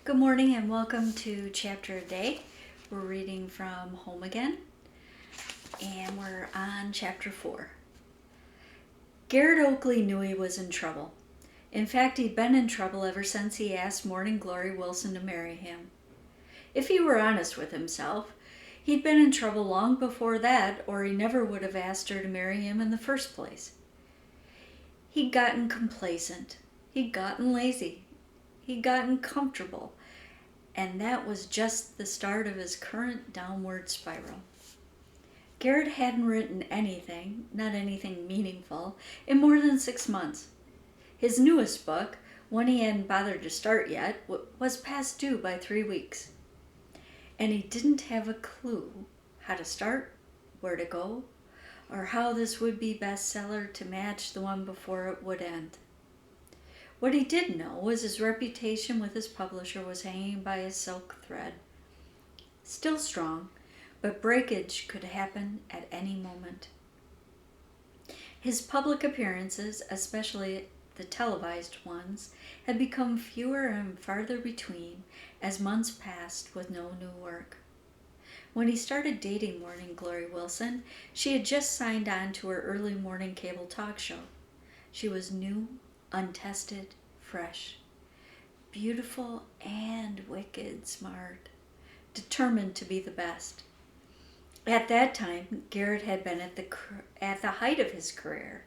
Good morning and welcome to Chapter a Day. We're reading from Home Again and we're on Chapter 4. Garrett Oakley knew he was in trouble. In fact, he'd been in trouble ever since he asked Morning Glory Wilson to marry him. If he were honest with himself, he'd been in trouble long before that, or he never would have asked her to marry him in the first place. He'd gotten complacent. He'd gotten lazy. He'd gotten comfortable. And that was just the start of his current downward spiral. Garrett hadn't written anything, not anything meaningful, in more than 6 months. His newest book, one he hadn't bothered to start yet, was past due by 3 weeks. And he didn't have a clue how to start, where to go, or how this would-be bestseller to match the one before it would end. What he did know was his reputation with his publisher was hanging by a silk thread. Still strong, but breakage could happen at any moment. His public appearances, especially the televised ones, had become fewer and farther between as months passed with no new work. When he started dating Morning Glory Wilson, she had just signed on to her early morning cable talk show. She was new, untested, fresh, beautiful and wicked smart, determined to be the best. At that time, Garrett had been at the height of his career.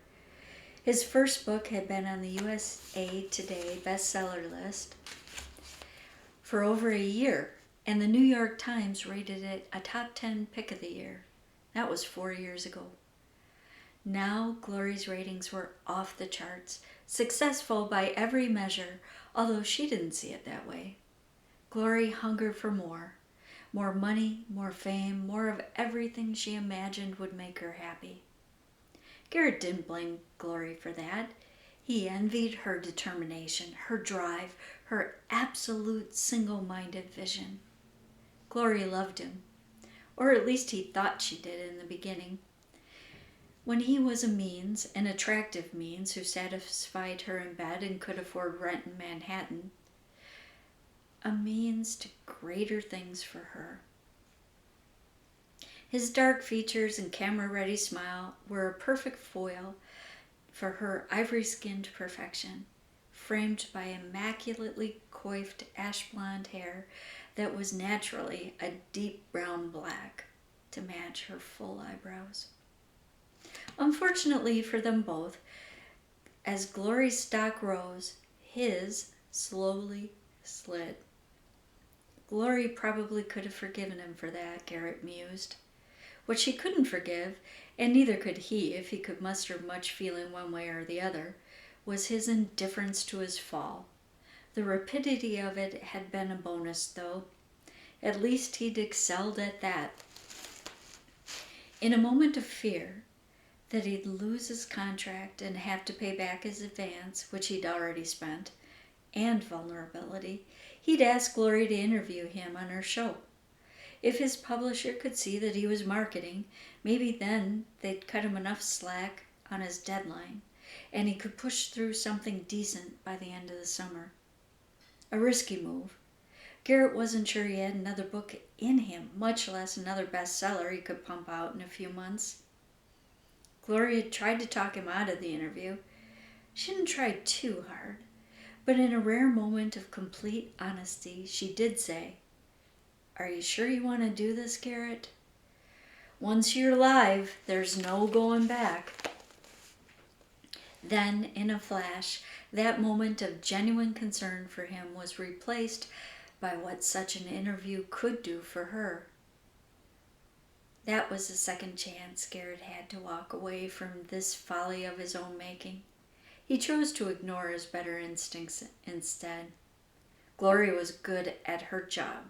His first book had been on the USA Today bestseller list for over a year, and the New York Times rated it a top 10 pick of the year. That was 4 years ago. Now, Glory's ratings were off the charts, successful by every measure, although she didn't see it that way. Glory hungered for more money, more fame, more of everything she imagined would make her happy. Garrett didn't blame Glory for that. He envied her determination, her drive, her absolute single-minded vision. Glory loved him, or at least he thought she did in the beginning. When he was a means, an attractive means, who satisfied her in bed and could afford rent in Manhattan, a means to greater things for her. His dark features and camera-ready smile were a perfect foil for her ivory-skinned perfection, framed by immaculately coiffed ash blonde hair that was naturally a deep brown black to match her full eyebrows. Unfortunately for them both, as Glory's stock rose, his slowly slid. Glory probably could have forgiven him for that, Garrett mused. What she couldn't forgive, and neither could he if he could muster much feeling one way or the other, was his indifference to his fall. The rapidity of it had been a bonus, though. At least he'd excelled at that. In a moment of fear that he'd lose his contract and have to pay back his advance, which he'd already spent, and vulnerability, he'd asked Glory to interview him on her show. If his publisher could see that he was marketing, maybe then they'd cut him enough slack on his deadline, and he could push through something decent by the end of the summer. A risky move. Garrett wasn't sure he had another book in him, much less another bestseller he could pump out in a few months. Glory had tried to talk him out of the interview. She didn't try too hard, but in a rare moment of complete honesty, she did say, "Are you sure you want to do this, Garrett? Once you're live, there's no going back." Then, in a flash, that moment of genuine concern for him was replaced by what such an interview could do for her. That was the second chance Garrett had to walk away from this folly of his own making. He chose to ignore his better instincts instead. Glory was good at her job.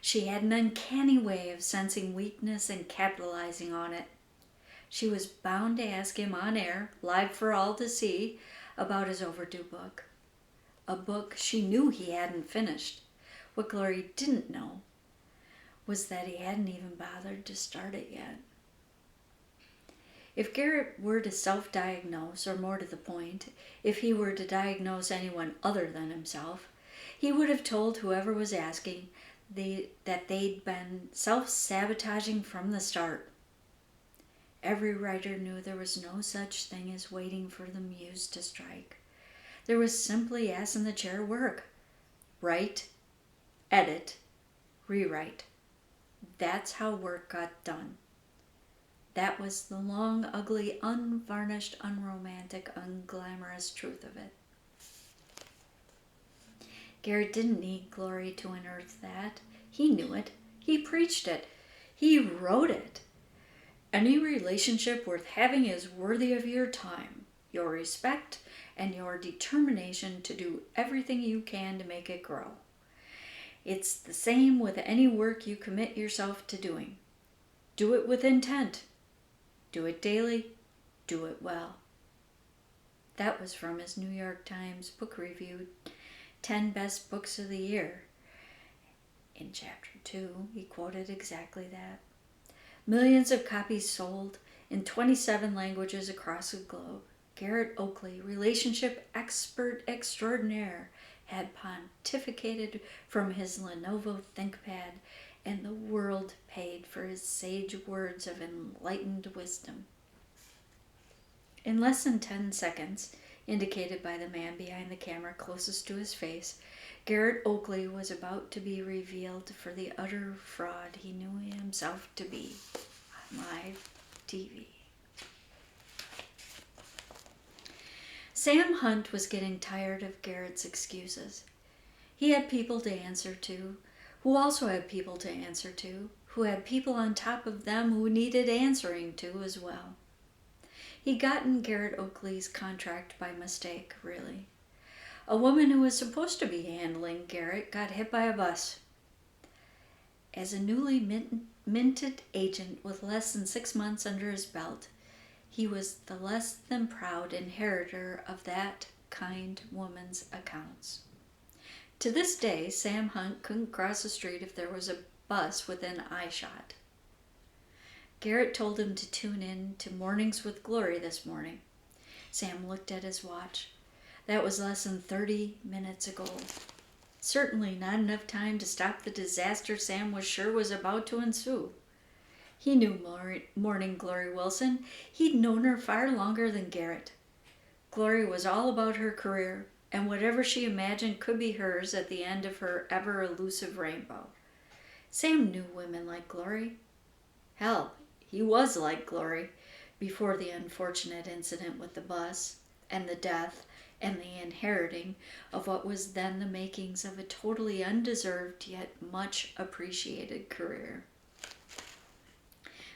She had an uncanny way of sensing weakness and capitalizing on it. She was bound to ask him on air, live for all to see, about his overdue book. A book she knew he hadn't finished. What Glory didn't know was that he hadn't even bothered to start it yet. If Garrett were to self-diagnose, or more to the point, if he were to diagnose anyone other than himself, He would have told whoever was asking that they'd been self-sabotaging from the start. Every writer knew there was no such thing as waiting for the muse to strike. There was simply ass in the chair work. Write, edit, rewrite. That's how work got done. That was the long, ugly, unvarnished, unromantic, unglamorous truth of it. Garrett didn't need Glory to unearth that. He knew it. He preached it. He wrote it. Any relationship worth having is worthy of your time, your respect, and your determination to do everything you can to make it grow. It's the same with any work you commit yourself to doing. Do it with intent. Do it daily. Do it well. That was from his New York Times book review, 10 Best Books of the Year. In Chapter 2, he quoted exactly that. Millions of copies sold in 27 languages across the globe. Garrett Oakley, relationship expert extraordinaire, had pontificated from his Lenovo ThinkPad, and the world paid for his sage words of enlightened wisdom. In less than 10 seconds, indicated by the man behind the camera closest to his face, Garrett Oakley was about to be revealed for the utter fraud he knew himself to be on live TV. Sam Hunt was getting tired of Garrett's excuses. He had people to answer to, who also had people to answer to, who had people on top of them who needed answering to as well. He'd gotten Garrett Oakley's contract by mistake, really. A woman who was supposed to be handling Garrett got hit by a bus. As a newly minted agent with less than 6 months under his belt, he was the less than proud inheritor of that kind woman's accounts. To this day, Sam Hunt couldn't cross the street if there was a bus within eyeshot. Garrett told him to tune in to Mornings with Glory this morning. Sam looked at his watch. That was less than 30 minutes ago. Certainly not enough time to stop the disaster Sam was sure was about to ensue. He knew Morning Glory Wilson. He'd known her far longer than Garrett. Glory was all about her career and whatever she imagined could be hers at the end of her ever-elusive rainbow. Sam knew women like Glory. Hell, he was like Glory before the unfortunate incident with the bus and the death and the inheriting of what was then the makings of a totally undeserved yet much appreciated career.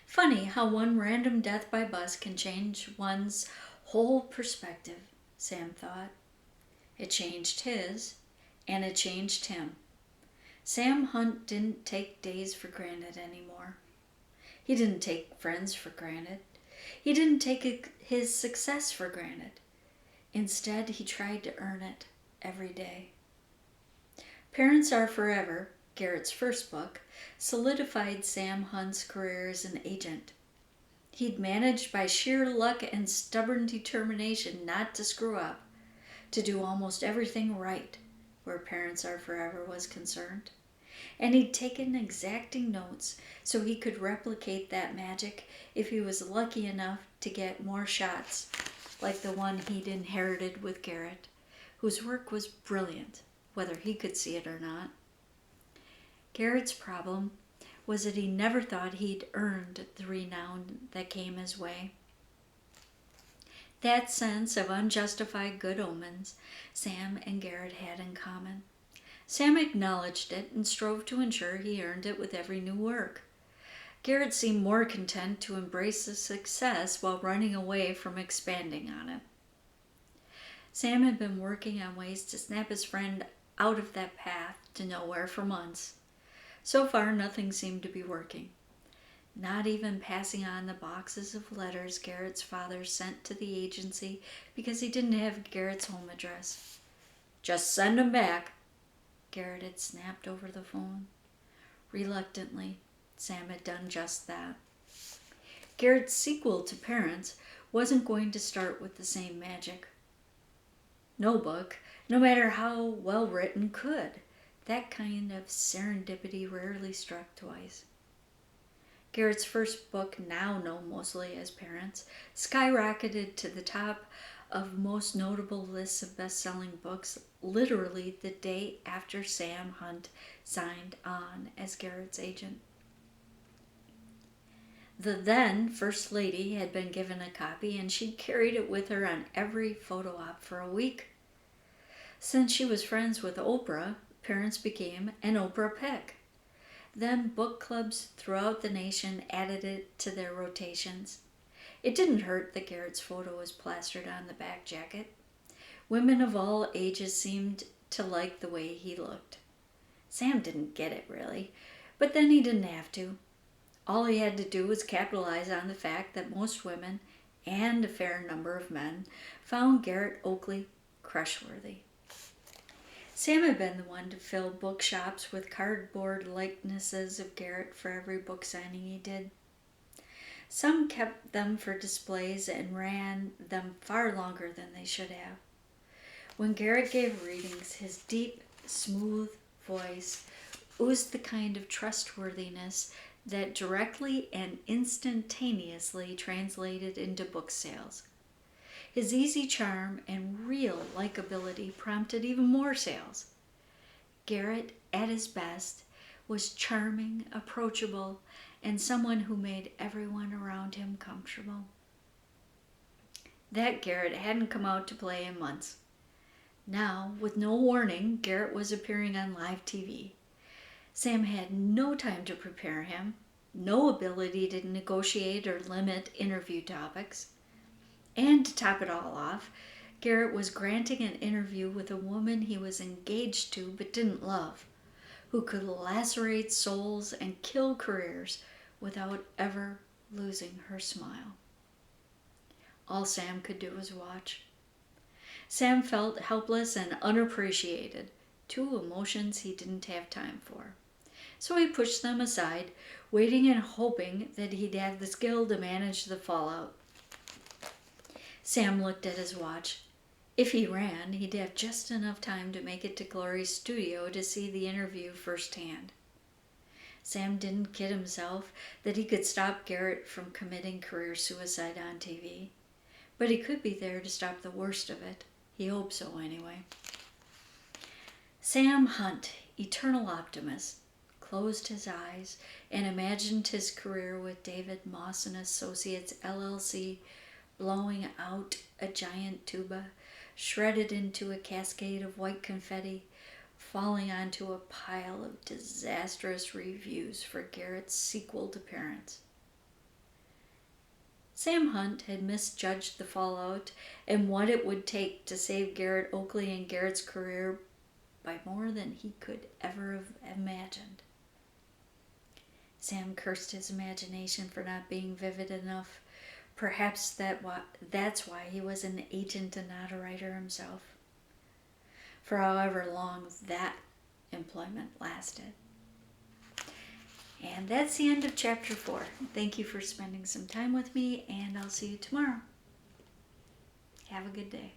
Funny how one random death by bus can change one's whole perspective, Sam thought. It changed his, and it changed him. Sam Hunt didn't take days for granted anymore. He didn't take friends for granted. He didn't take his success for granted. Instead, he tried to earn it every day. Parents Are Forever, Garrett's first book, solidified Sam Hunt's career as an agent. He'd managed by sheer luck and stubborn determination not to screw up, to do almost everything right where Parents Are Forever was concerned. And he'd taken exacting notes so he could replicate that magic if he was lucky enough to get more shots like the one he'd inherited with Garrett, whose work was brilliant, whether he could see it or not. Garrett's problem was that he never thought he'd earned the renown that came his way. That sense of unjustified good omens Sam and Garrett had in common. Sam acknowledged it and strove to ensure he earned it with every new work. Garrett seemed more content to embrace the success while running away from expanding on it. Sam had been working on ways to snap his friend out of that path to nowhere for months. So far, nothing seemed to be working. Not even passing on the boxes of letters Garrett's father sent to the agency because he didn't have Garrett's home address. "Just send 'em back," Garrett had snapped over the phone. Reluctantly, Sam had done just that. Garrett's sequel to Parents wasn't going to start with the same magic. No book, No matter how well written, could. That kind of serendipity rarely struck twice. Garrett's first book, now known mostly as Parents, skyrocketed to the top of most notable lists of best-selling books literally the day after Sam Hunt signed on as Garrett's agent. The then First Lady had been given a copy, and she'd carried it with her on every photo op for a week. Since she was friends with Oprah, Parents became an Oprah pick. Then book clubs throughout the nation added it to their rotations. It didn't hurt that Garrett's photo was plastered on the back jacket. Women of all ages seemed to like the way he looked. Sam didn't get it, really, but then he didn't have to. All he had to do was capitalize on the fact that most women, and a fair number of men, found Garrett Oakley crushworthy. Sam had been the one to fill bookshops with cardboard likenesses of Garrett for every book signing he did. Some kept them for displays and ran them far longer than they should have. When Garrett gave readings, his deep, smooth voice oozed the kind of trustworthiness that directly and instantaneously translated into book sales. His easy charm and real likability prompted even more sales. Garrett, at his best, was charming, approachable, and someone who made everyone around him comfortable. That Garrett hadn't come out to play in months. Now, with no warning, Garrett was appearing on live TV. Sam had no time to prepare him, no ability to negotiate or limit interview topics. And to top it all off, Garrett was granting an interview with a woman he was engaged to but didn't love, who could lacerate souls and kill careers without ever losing her smile. All Sam could do was watch. Sam felt helpless and unappreciated, two emotions he didn't have time for. So he pushed them aside, waiting and hoping that he'd have the skill to manage the fallout. Sam looked at his watch. If he ran, he'd have just enough time to make it to Glory's studio to see the interview firsthand. Sam didn't kid himself that he could stop Garrett from committing career suicide on TV, but he could be there to stop the worst of it. He hoped so, anyway. Sam Hunt, eternal optimist, closed his eyes and imagined his career with David Moss and Associates LLC blowing out a giant tuba, shredded into a cascade of white confetti, falling onto a pile of disastrous reviews for Garrett's sequel to Parents. Sam Hunt had misjudged the fallout and what it would take to save Garrett Oakley and Garrett's career by more than he could ever have imagined. Sam cursed his imagination for not being vivid enough. Perhaps that's why he was an agent and not a writer himself, for however long that employment lasted. And that's the end of chapter 4. Thank you for spending some time with me, and I'll see you tomorrow. Have a good day.